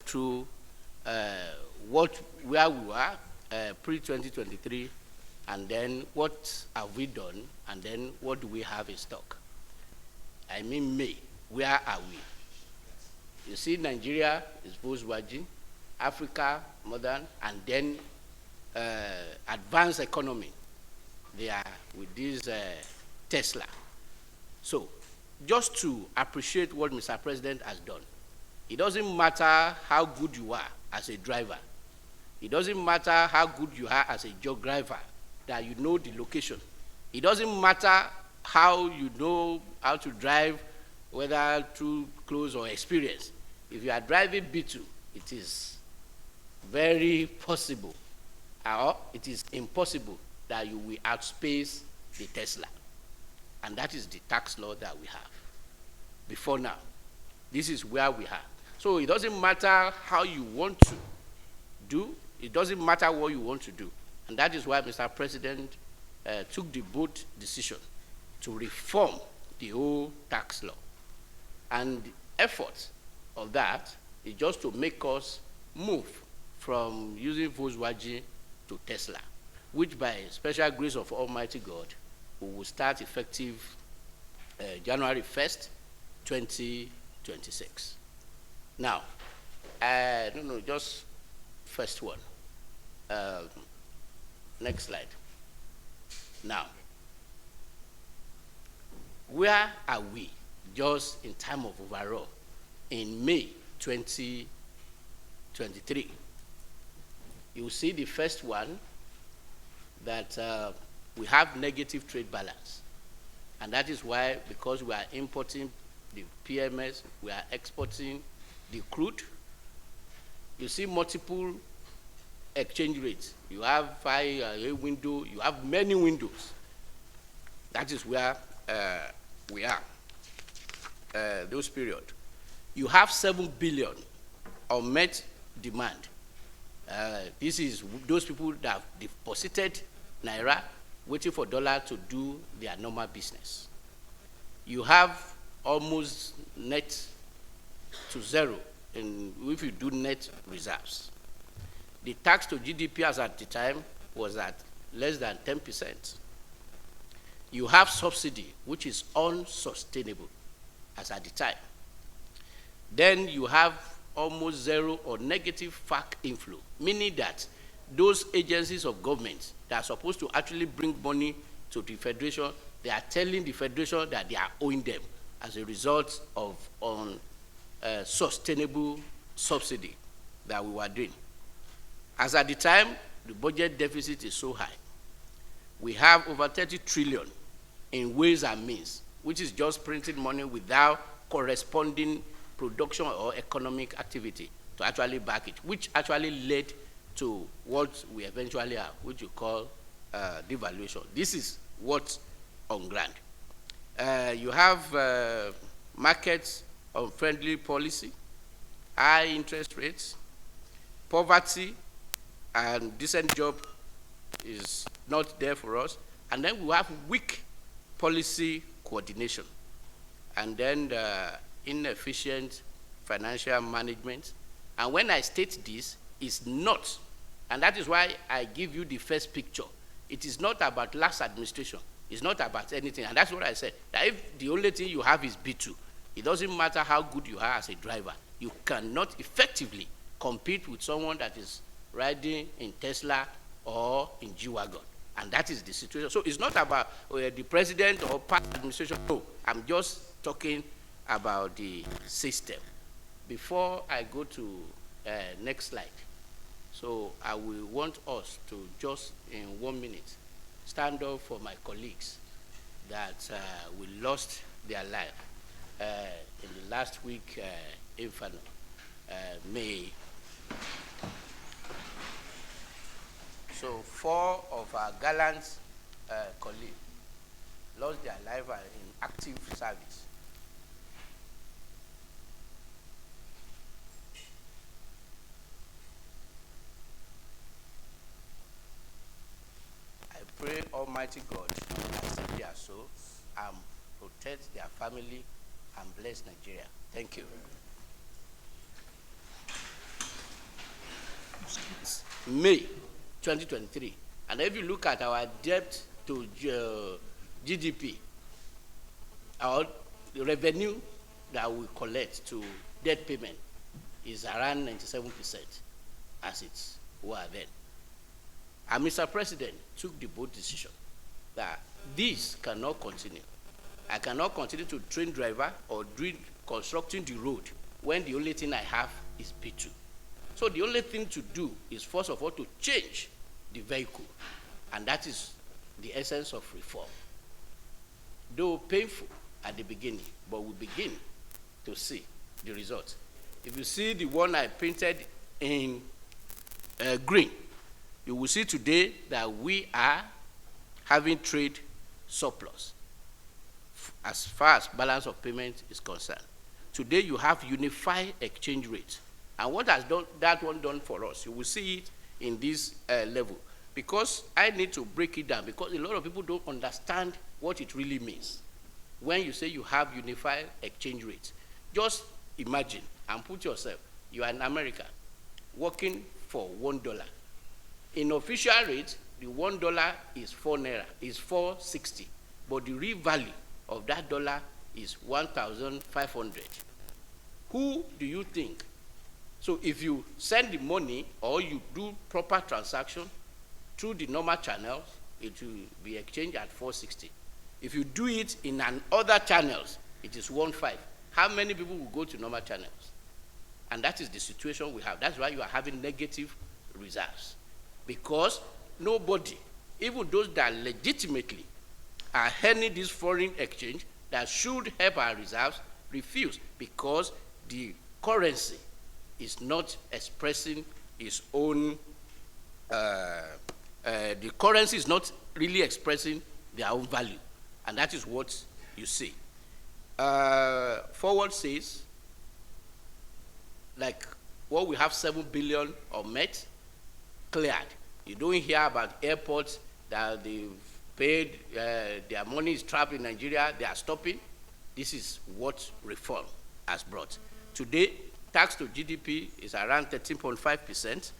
through where we were pre-2023, and then what have we done, and then what do we have in stock. I mean May, where are we? You see, Nigeria is Volkswagen, Africa, modern, and then advanced economy. They are with this Tesla. So, just to appreciate what Mr. President has done, it doesn't matter how good you are as a driver. It doesn't matter how good you are as a geographer, that you know the location. It doesn't matter how you know how to drive, whether through close or experience. If you are driving B2, it is very possible, or it is impossible that you will outspace the Tesla. And that is the tax law that we have. Before now, this is where we are. So it doesn't matter how you want to do, it doesn't matter what you want to do. And that is why Mr. President took the bold decision to reform the whole tax law. And the effort of that is just to make us move from using Volkswagen to Tesla, which by special grace of Almighty God, we will start effective January 1st, 2026. Now, just first one. Next slide. Now, where are we just in time of overall in May 2023? You see the first one, that we have negative trade balance. And that is why, because we are importing the PMS, we are exporting the crude. You see multiple exchange rates. You have a window, you have many windows. That is where we are, those period. You have 7 billion unmet demand. This is those people that have deposited Naira, waiting for dollar to do their normal business. You have almost net to zero if you do net reserves. The tax to GDP as at the time was at less than 10%. You have subsidy, which is unsustainable as at the time. Then you have almost zero or negative FAC inflow, meaning that those agencies of government that are supposed to actually bring money to the Federation, they are telling the Federation that they are owing them as a result of sustainable subsidy that we were doing. As at the time, the budget deficit is so high. We have over 30 trillion in ways and means, which is just printing money without corresponding production or economic activity to actually back it, which actually led to what we eventually have, which you call devaluation. This is what's on ground. You have markets unfriendly policy, high interest rates, poverty, and decent job is not there for us. And then we have weak policy coordination, and then inefficient financial management. And when I state this, it's not, and that is why I give you the first picture. It is not about last administration. It's not about anything. And that's what I said, that if the only thing you have is B2, it doesn't matter how good you are as a driver, you cannot effectively compete with someone that is riding in Tesla or in G-Wagon. And that is the situation. So it's not about the president or past administration. No, I'm just talking about the system. Before I go to next slide, so I will want us to just in 1 minute stand up for my colleagues that we lost their life in the last week Inferno, May. So 4 of our gallant colleagues lost their life in active service. I pray Almighty God accept their souls and protect their family and bless Nigeria. Thank you. May 2023, and if you look at our debt to GDP, our revenue that we collect to debt payment is around 97% as it were then. And Mr. President took the bold decision that this cannot continue. I cannot continue to train driver or constructing the road when the only thing I have is P2. So the only thing to do is, first of all, to change the vehicle. And that is the essence of reform. Though painful at the beginning, but we begin to see the results. If you see the one I painted in green, you will see today that we are having trade surplus as far as balance of payment is concerned. Today you have unified exchange rate. And what has that one done for us? You will see it in this level. Because I need to break it down, because a lot of people don't understand what it really means. When you say you have unified exchange rate, just imagine and put yourself, you are in America, working for $1. In official rate, the $1 is 4 naira, is 4.60, but the real value of that dollar is 1,500. Who do you think? So if you send the money or you do proper transaction through the normal channels, it will be exchanged at 4.60. If you do it in other channels, it is 1.5. How many people will go to normal channels? And that is the situation we have. That's why you are having negative reserves. Because nobody, even those that legitimately are earning this foreign exchange that should help our reserves, refuse, because the currency is not expressing its own, the currency is not really expressing their own value. And that is what you see. Forward says, like what we have 7 billion of Met cleared. You don't hear about airports that they've paid, their money is trapped in Nigeria, they are stopping. This is what reform has brought. Today, tax to GDP is around 13.5%.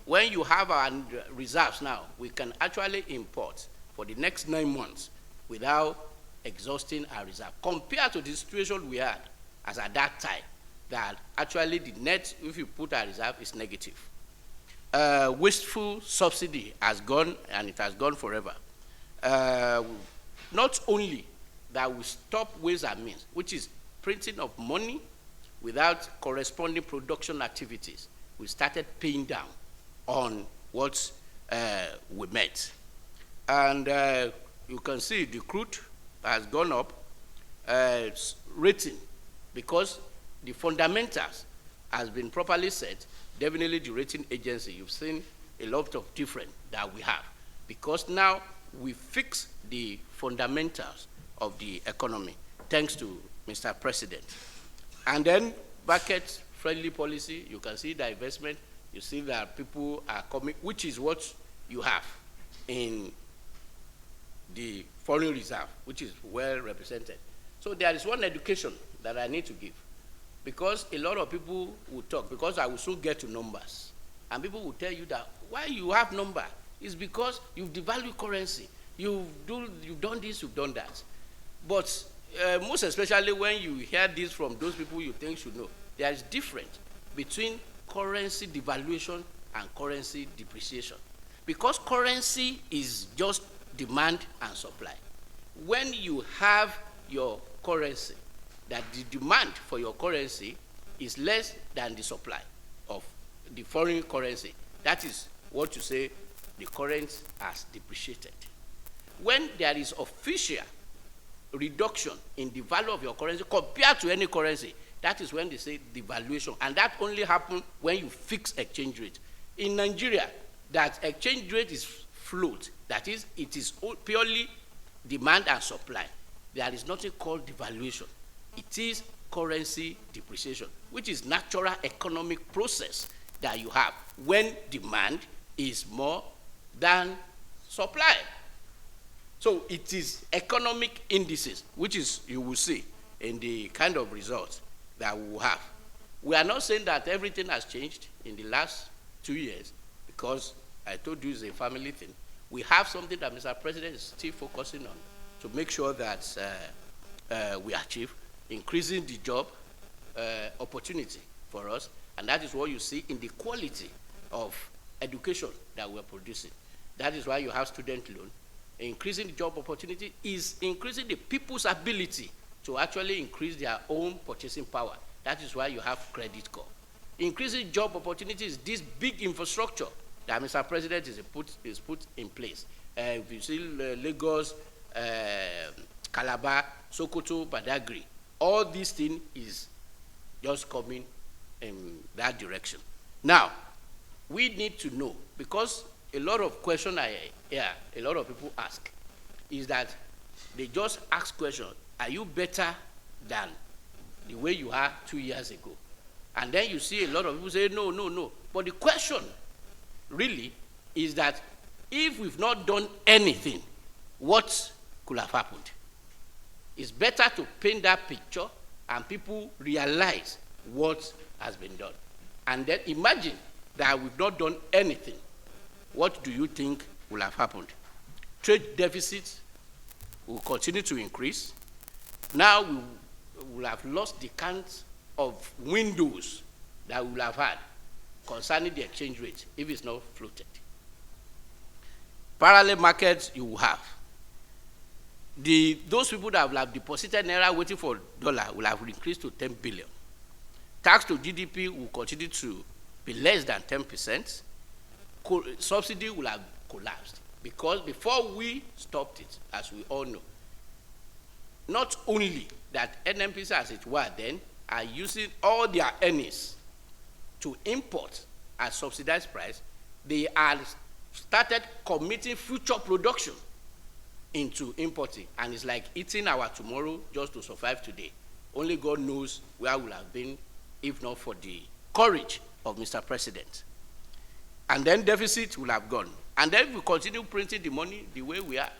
When you have our reserves now, we can actually import for the next 9 months without exhausting our reserve, compared to the situation we had as at that time, that actually the net, if you put our reserve, is negative. Wasteful subsidy has gone, and it has gone forever. Not only that we stop ways and means, which is printing of money without corresponding production activities, we started paying down on what we met. And you can see the crude has gone up, rating, because the fundamentals has been properly set. Definitely the rating agency, you've seen a lot of difference that we have, because now we fix the fundamentals of the economy, thanks to Mr. President. And then market-friendly policy, you can see the investment, you see that people are coming, which is what you have in the foreign reserve, which is well represented. So there is one education that I need to give, because a lot of people will talk, because I will soon get to numbers, and people will tell you that why you have number is because you've devalued currency, you've done this, you've done that. But most especially when you hear this from those people you think should know, there is difference between currency devaluation and currency depreciation. Because currency is just demand and supply. When you have your currency, that the demand for your currency is less than the supply of the foreign currency, that is what you say the currency has depreciated. When there is official reduction in the value of your currency compared to any currency, that is when they say devaluation, and that only happens when you fix exchange rate. In Nigeria, that exchange rate is float, that is, it is purely demand and supply. There is nothing called devaluation. It is currency depreciation, which is natural economic process that you have when demand is more than supply. So it is economic indices, which is, you will see in the kind of results that we will have. We are not saying that everything has changed in the last 2 years, because I told you it's a family thing. We have something that Mr. President is still focusing on to make sure that we achieve increasing the job opportunity for us, and that is what you see in the quality of education that we're producing. That is why you have student loan. Increasing the job opportunity is increasing the people's ability to actually increase their own purchasing power. That is why you have credit score. Increasing job opportunities, this big infrastructure that Mr. President is put in place. If you see Lagos, Calabar, Sokoto, Badagry, all these things is just coming in that direction. Now, we need to know, because a lot of questions I hear, a lot of people ask, is that they just ask questions, are you better than the way you are 2 years ago? And then you see a lot of people say, no, no, no. But the question really is that if we've not done anything, what could have happened? It's better to paint that picture and people realize what has been done. And then imagine that we've not done anything. What do you think will have happened? Trade deficit will continue to increase. Now we will have lost the count of windows that we will have had concerning the exchange rate if it's not floated. Parallel markets you will have. Those people that will have deposited naira waiting for dollar will have increased to 10 billion. Tax to GDP will continue to be less than 10%. Subsidy will have collapsed, because before we stopped it, as we all know, not only that NNPC, as it were then, are using all their earnings to import at subsidized price, they are started committing future production into importing, and it's like eating our tomorrow just to survive today. Only God knows where we'll have been if not for the courage of Mr. President. And then deficit will have gone. And then if we continue printing the money the way we are,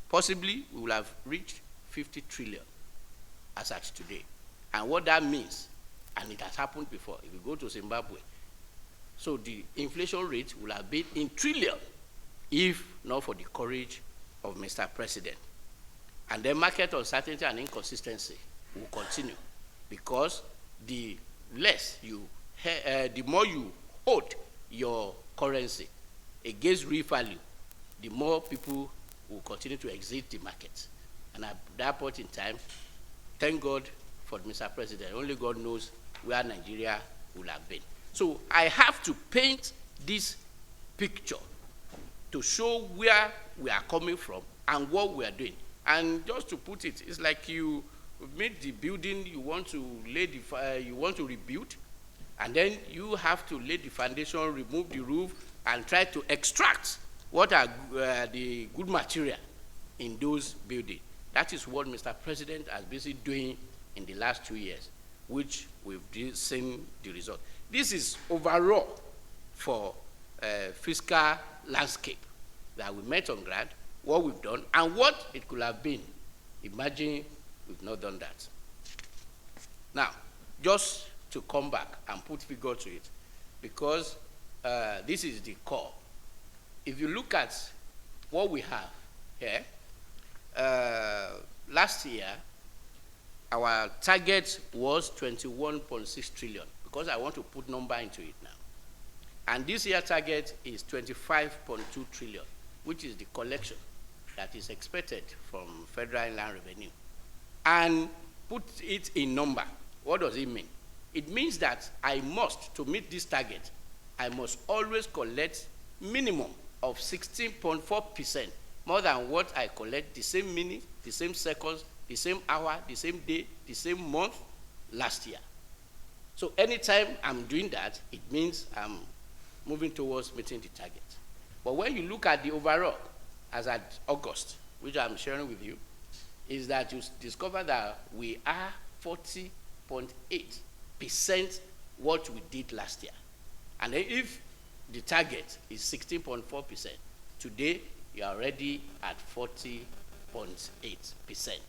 possibly we will have reached 50 trillion as at today. And what that means, and it has happened before, if you go to Zimbabwe, so the inflation rate will have been in trillion if not for the courage of Mr. President. And then market uncertainty and inconsistency will continue, because the less you, the more you hold your currency against real value, the more people will continue to exit the market. And at that point in time, thank God for Mr. President. Only God knows where Nigeria will have been. So I have to paint this picture to show where we are coming from and what we are doing. And just to put it, it's like you made the building you want to lay you want to rebuild, and then you have to lay the foundation, remove the roof, and try to extract what are the good material in those buildings. That is what Mr. President has been doing in the last 2 years, which we've seen the result. This is overall for fiscal landscape that we met on ground, what we've done, and what it could have been. Imagine we've not done that. Now, just to come back and put figure to it, because this is the core. If you look at what we have here, last year, our target was 21.6 trillion, because I want to put number into it now. And this year target is 25.2 trillion, which is the collection that is expected from Federal Inland Revenue. And put it in number. What does it mean? It means that I must, to meet this target, I must always collect minimum of 16.4% more than what I collect the same minute, the same seconds, the same hour, the same day, the same month last year. So anytime I'm doing that, it means I'm moving towards meeting the target. But when you look at the overall, as at August, which I'm sharing with you, is that you discover that we are 40.8% what we did last year. And if the target is 16.4%, today you're already at 40.8%.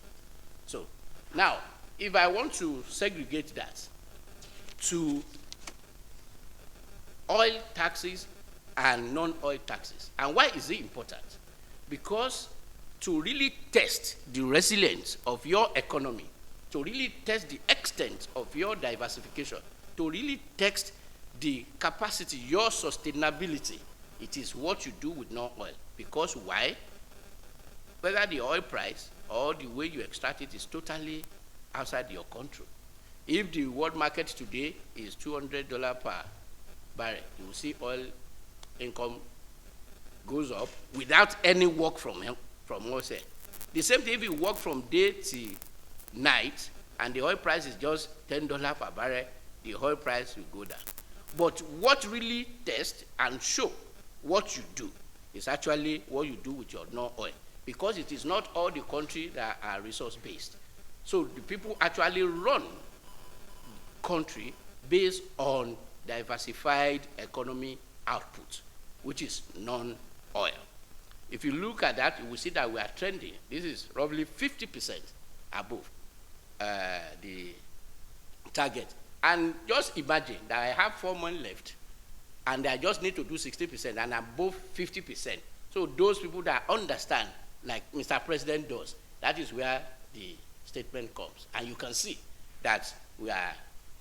So now, if I want to segregate that to oil taxes and non-oil taxes. And why is it important? Because to really test the resilience of your economy, to really test the extent of your diversification, to really test the capacity, your sustainability, it is what you do with non-oil. Because why? Whether the oil price or the way you extract it is totally outside your control. If the world market today is $200 per barrel, you will see oil income goes up without any work from us. The same thing if you work from day to night and the oil price is just $10 per barrel, the oil price will go down. But what really tests and show what you do is actually what you do with your non-oil, because it is not all the country that are resource-based. So the people actually run country based on diversified economy output, which is non-oil. If you look at that, you will see that we are trending. This is roughly 50% above the target. And just imagine that I have 4 months left, and I just need to do 60%, and above 50%. So those people that understand, like Mr. President does, that is where the statement comes. And you can see that we are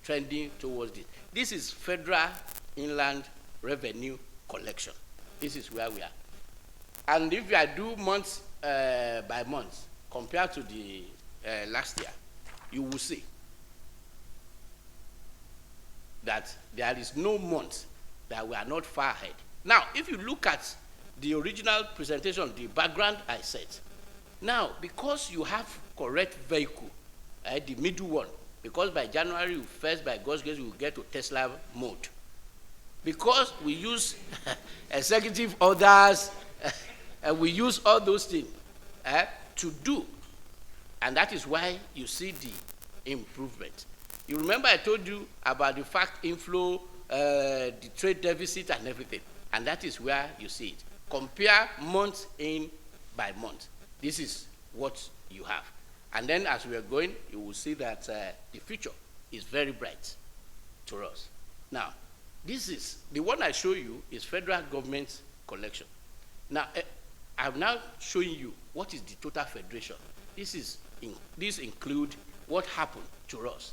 trending towards this. This is federal inland revenue collection. This is where we are. And if I do month by month, compared to the last year, you will see that there is no month that we are not far ahead. Now, if you look at the original presentation, the background I set, now, because you have correct vehicle, the middle one, because by January 1st, by God's grace, we will get to Tesla mode. Because we use executive orders, we use all those things to do. And that is why you see the improvement. You remember I told you about the fact inflow, the trade deficit and everything. And that is where you see it. Compare month in by month. This is what you have. And then as we are going, you will see that the future is very bright to us. Now, this is, the one I show you is federal government collection. Now, I'm now showing you what is the total federation. This includes what happened to us.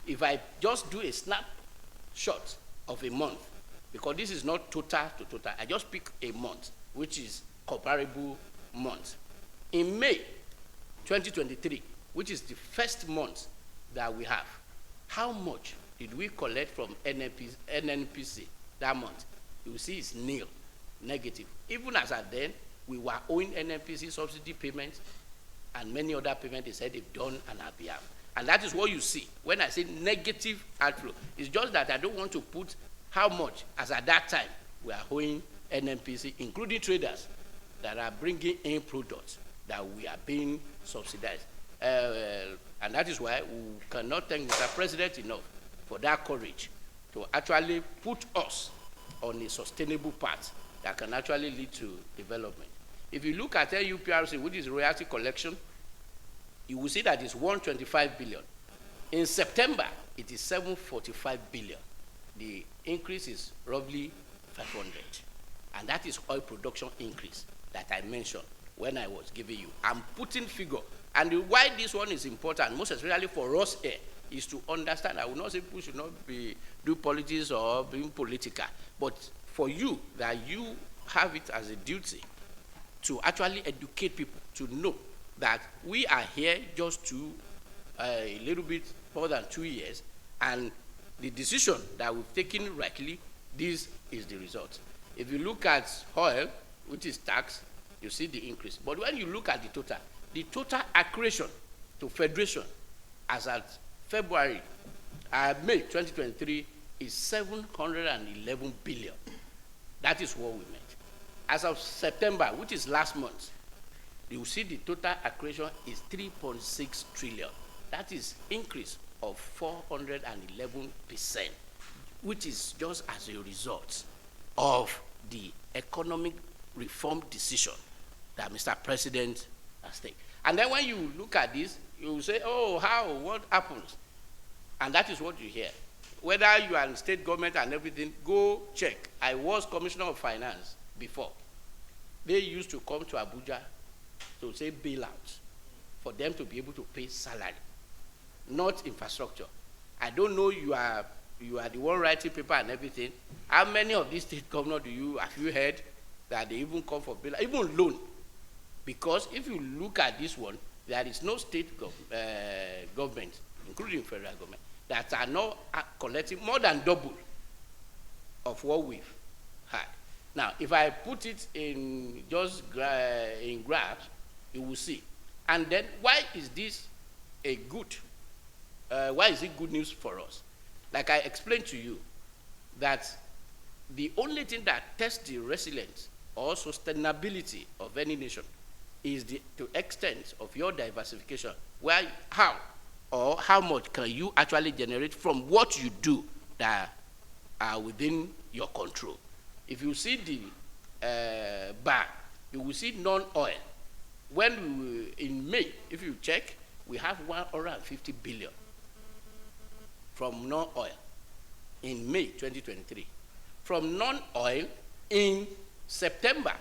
If I just do a snapshot of a month, because this is not total to total, I just pick a month, which is comparable month. In May 2023, which is the first month that we have, how much did we collect from NNPC that month? You will see it's nil, negative. Even as at then, we were owing NNPC subsidy payments and many other payments they said they've done on our behalf. And that is what you see when I say negative outflow. It's just that I don't want to put how much, as at that time, we are owing NNPC, including traders that are bringing in products that we are being subsidized. And that is why we cannot thank Mr. President enough for that courage to actually put us on a sustainable path that can actually lead to development. If you look at LUPRC, which is royalty collection, you will see that it's 125 billion. In September, it is 745 billion. The increase is roughly 500. And that is oil production increase that I mentioned when I was giving you. I'm putting figure. And why this one is important, most especially for us here, is to understand. I will not say people should not do politics or being political, but for you, that you have it as a duty to actually educate people to know that we are here just to a little bit more than 2 years, and the decision that we've taken rightly, this is the result. If you look at oil, which is tax, you see the increase. But when you look at the total accretion to federation as at May 2023 is 711 billion. That is what we meant. As of September, which is last month, you see the total accretion is 3.6 trillion. That is increase of 411%, which is just as a result of the economic reform decision that Mr. President has taken. And then when you look at this, you say, oh, how, what happens? And that is what you hear. whether you are in state government and everything, go check. I was Commissioner of Finance before. They used to come to Abuja to say bailout for them to be able to pay salary, not infrastructure. I don't know, you are the one writing paper and everything. How many of these state governors have you heard that they even come for bailout, even loan? Because if you look at this one, there is no state government, including federal government, that are not collecting more than double of what we've had. Now, if I put it in just in graphs, you will see. And then, why is this why is it good news for us? Like I explained to you, that the only thing that tests the resilience or sustainability of any nation is the extent of your diversification. How much can you actually generate from what you do that are within your control. If you see the bar, you will see non-oil. In May, if you check, we have 150 billion from non-oil in May 2023. From non-oil in September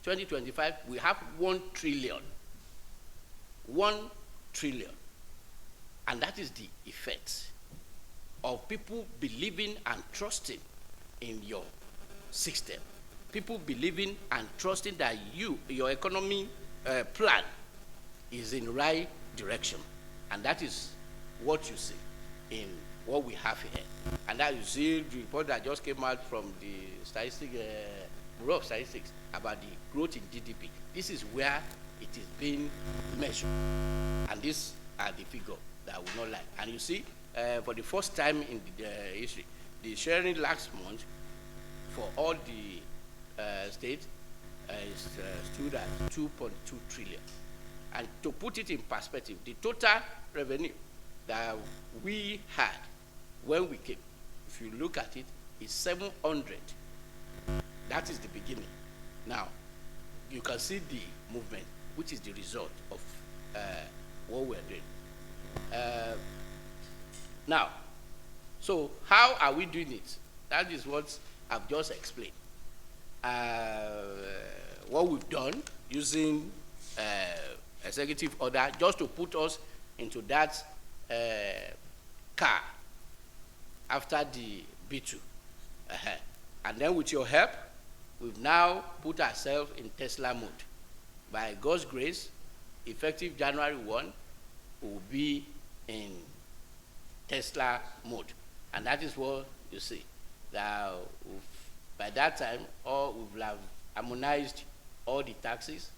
2025, we have 1 trillion. 1 trillion. And that is the effect of people believing and trusting in your system. People believing and trusting that your economy plan is in the right direction. And that is what you see in what we have here. And that you see the report that just came out from the Bureau of Statistics about the growth in GDP. This is where it is being measured. And these are the figures that I will not lie. And you see, for the first time in the history, the sharing last month for all the states stood at 2.2 trillion. And to put it in perspective, the total revenue that we had when we came, if you look at it, is 700. That is the beginning. Now, you can see the movement, which is the result of what we're doing. Now, so how are we doing it? That is what I've just explained. What we've done using executive order just to put us into that car after the B2. And then with your help, we've now put ourselves in Tesla mode. By God's grace, effective January 1, we will be in Tesla mode. And that is what you see. That by that time, we'll have harmonized all the taxes,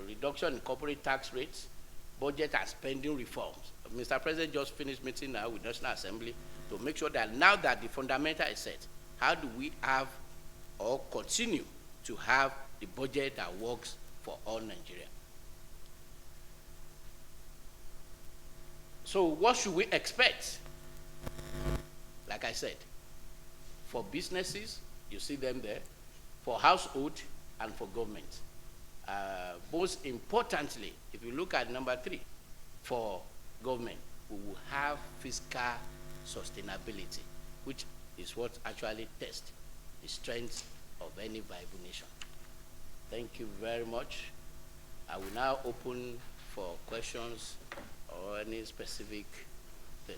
reduction in corporate tax rates, budget and spending reforms. Mr. President just finished meeting now with National Assembly to make sure that now that the fundamental is set, how do we have or continue to have the budget that works for all Nigeria? So what should we expect? Like I said, for businesses, you see them there, for household and for government. Most importantly, if you look at number 3, for government, we will have fiscal sustainability, which is what actually tests the strength of any viable nation. Thank you very much. I will now open for questions or any specific thing.